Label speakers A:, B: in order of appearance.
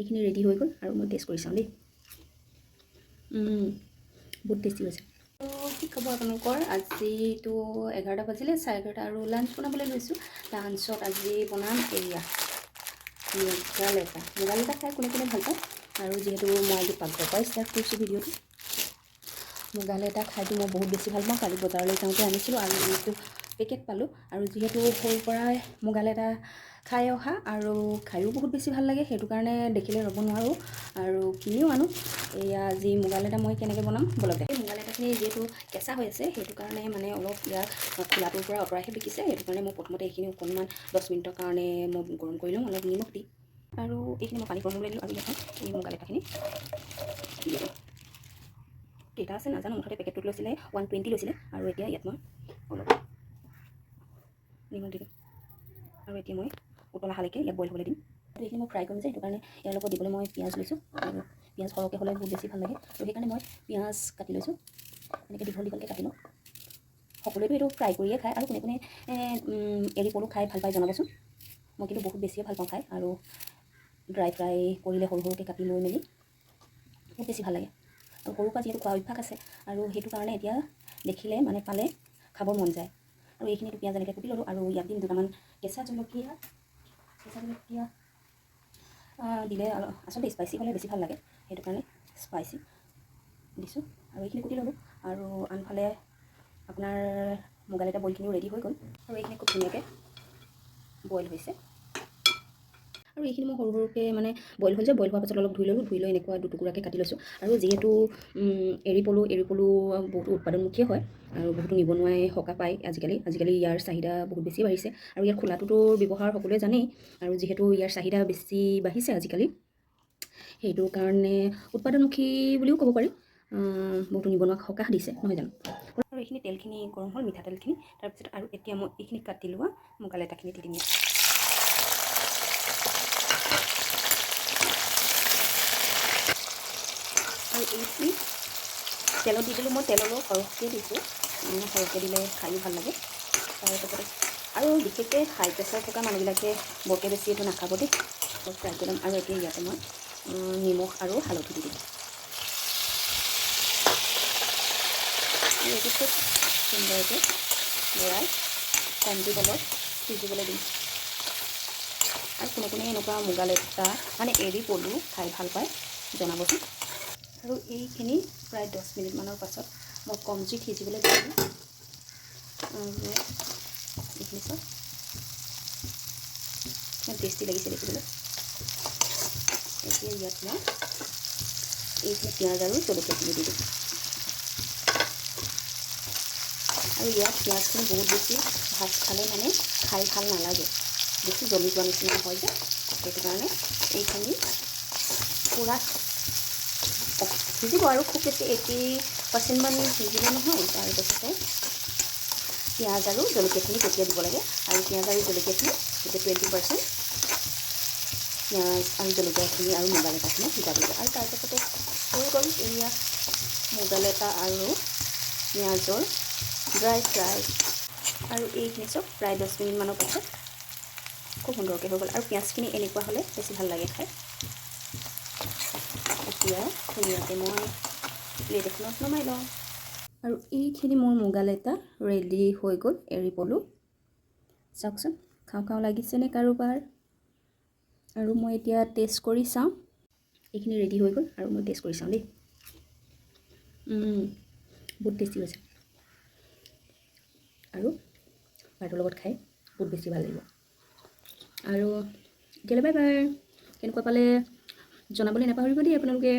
A: এইখিনি ৰেডি হৈ গ'ল আৰু মই টেষ্ট কৰি চাওঁ দেই। বহুত টেষ্টি হৈছে। কি খবৰ আপোনালোকৰ? আজিতো 11টা বাজিলে, 11:30 আৰু লাঞ্চ বনাবলৈ লৈছোঁ। লাঞ্চত আজি বনাম এয়া মুগা লেটা খাই কোনে কোনে ভাল পায়। আৰু যিহেতু মই আজি পাকঘৰৰ পৰাই ষ্টাৰ্ট কৰিছোঁ ভিডিঅ'টো। মুগা লেটা খাইতো মই বহুত বেছি ভাল পাওঁ। কালি বজাৰলৈ যাওঁতে আনিছিলোঁ আৰু যিহেতু পেকেট পালোঁ, আৰু যিহেতু সৰুৰ পৰাই মুগা লেটা খাই অহা আৰু খায়ো বহুত বেছি ভাল লাগে, সেইটো কাৰণে দেখিলে ৰ'ব নোৱাৰোঁ আৰু কিনিও আনো। এয়া আজি মুগা লেটা মই কেনেকৈ বনাম বলক দে। মুগা লেটাখিনি যিহেতু কেঁচা হৈ আছে, সেইটো কাৰণে মানে অলপ ইয়াৰ খোলাটোৰ পৰা আঁতৰাইহে বিকিছে। সেইটো কাৰণে মই প্ৰথমতে এইখিনি অকণমান 10 মিনিটৰ কাৰণে মই গৰম কৰি লওঁ অলপ নিমখ দি। আৰু এইখিনি মই পানী গৰম কৰি দিলোঁ আৰু ইয়াত এই মুগা লেটাখিনি দি দিওঁ। কেইটা আছে নাজানো, মুঠতে পেকেটটোত লৈছিলে 120 লৈছিলে। আৰু এতিয়া ইয়াত মই অলপ নিমখ দি দিম আৰু এতিয়া মই উতলা হালকৈ ইয়াত বইল হ'বলৈ দিম। আৰু এইখিনি মই ফ্ৰাই কৰিম যে, সেইটো কাৰণে ইয়াৰ লগত দিবলৈ মই পিঁয়াজ লৈছোঁ। আৰু পিঁয়াজ সৰহকৈ হ'লে বহুত বেছি ভাল লাগে, আৰু সেইকাৰণে মই পিঁয়াজ কাটি লৈছোঁ। এনেকৈ দীঘল দীঘলকৈ কাটি লওঁ। সকলোৱেতো এইটো ফ্ৰাই কৰিয়ে খায়, আৰু কোনে কোনে এৰি পলু খাই ভাল পায় জনাবচোন। মই কিন্তু বহুত বেছিয়ে ভাল পাওঁ খাই, আৰু ড্ৰাই ফ্ৰাই কৰিলে সৰু সৰুকৈ কাটি লৈ মেলি বহুত বেছি ভাল লাগে। আৰু সৰুৰ পৰা যিহেতু খোৱা অভ্যাস আছে, আৰু সেইটো কাৰণে এতিয়া দেখিলে মানে পালে খাব মন যায়। আৰু এইখিনিতো পিঁয়াজ এনেকৈ কুটি ল'লোঁ, আৰু ইয়াত দিম দুটামান কেঁচা জলকীয়া দিলে আচলতে স্পাইচি হ'লে বেছি ভাল লাগে, সেইটো কাৰণে স্পাইচি দিছোঁ। আৰু এইখিনি কুটি ল'লোঁ, আৰু আনফালে আপোনাৰ মুগা লেটা বইলখিনিও ৰেডি হৈ গ'ল, আৰু এইখিনি খুব ধুনীয়াকৈ বইল হৈছে। আৰু এইখিনি মই সৰু সৰুকৈ মানে বইল হ'ল যে, বইল হোৱাৰ পাছত অলপ ধুই ল'লোঁ, ধুই লৈ এনেকুৱা দুটুকুৰাকৈ কাটি লৈছোঁ। আৰু যিহেতু এৰি পলু বহুত উৎপাদনমুখী হয়, আৰু বহুতো নিবনুৱাই সকাহ পায় আজিকালি ইয়াৰ চাহিদা বহুত বেছি বাঢ়িছে। আৰু ইয়াৰ খোলাটোতো ব্যৱহাৰ সকলোৱে জানেই, আৰু যিহেতু ইয়াৰ চাহিদা বেছি বাঢ়িছে আজিকালি, সেইটো কাৰণে উৎপাদনমুখী বুলিও ক'ব পাৰি। বহুতো নিবনুৱাক সকাহ দিছে, নহয় জানো? আৰু এইখিনি তেলখিনি গৰম হ'ল, মিঠাতেলখিনি। তাৰপিছত আৰু এতিয়া মই এইখিনি কাটি লোৱা মুগা লেটাখিনি দি দিম। আৰু এইখিনি তেলত দি দিলোঁ। মই তেলৰো সৰহকৈ দিছোঁ, সৰহকৈ দিলে খায়ো ভাল লাগে। তাৰপিছতে আৰু বিশেষকৈ হাই প্ৰেছাৰ থকা মানুহবিলাকে বৰকৈ বেছি এইটো নাখাব দেই, অলপ ফ্ৰাই কৰি ল'ম। আৰু এতিয়া ইয়াতে মই নিমখ আৰু হালধি দি দিম। আৰু এইটো খুব সুন্দৰকৈ লৰাই কম জুইত সিজিবলৈ দিম। আৰু কোনে কোনে এনেকুৱা মুগা লেটা মানে এৰি পলু খাই ভাল পায় জনাবচোন। আৰু এইখিনি প্ৰায় 10 মিনিটমানৰ পাছত মই কম জুইত সিজিবলৈ দিলোঁ। আৰু এইখিনি চব কিমান টেষ্টি লাগিছে দেখিবলৈ। এতিয়া ইয়াত মই এইখিনি পিঁয়াজ আৰু জলকীয়াখিনি দি দিম। আৰু ইয়াত পিঁয়াজখিনি বহুত বেছি ভাজ খালে মানে খাই ভাল নালাগে, বেছি জ্বলি যোৱা নিচিনা হয় যে, সেইটো কাৰণে এইখিনি পূৰা সিজিব, আৰু খুব বেছি 80% মান সিজিলে নহয়। তাৰপিছতে পিঁয়াজ আৰু জলকীয়াখিনি তেতিয়া দিব লাগে, আৰু পিঁয়াজ আৰু জলকীয়াখিনি তেতিয়া 20% পিঁয়াজ আৰু জলকীয়াখিনি আৰু মুগা লেটাখিনি সিজাব লাগে। আৰু তাৰপিছতে হৈ গ'ল এয়া মুগা লেটা আৰু পিঁয়াজৰ ড্ৰাই ফ্ৰাই। আৰু এইখিনি চব প্ৰায় 10 মিনিটমানৰ পাছত খুব সুন্দৰকৈ হৈ গ'ল। আৰু পিঁয়াজখিনি এনেকুৱা হ'লে বেছি ভাল লাগে খাই। এতিয়া ধুনীয়াকৈ মই প্লেট এখনত নমাই লওঁ। আৰু এইখিনি মোৰ মুগা লেটা ৰেডি হৈ গ'ল, এৰি পলু। চাওকচোন, খাওঁ খাওঁ লাগিছেনে কাৰোবাৰ? আৰু মই এতিয়া টেষ্ট কৰি চাওঁ। এইখিনি ৰেডি হৈ গ'ল, আৰু মই টেষ্ট কৰি চাওঁ দেই। বহুত টেষ্টি হৈছে, আৰু ভাতৰ লগত খাই বহুত বেছি ভাল লাগিব। আৰু এতিয়ালৈ বাই বাই। কেনেকুৱা পালে জনাবলৈ নাপাহৰিব দেই আপোনালোকে।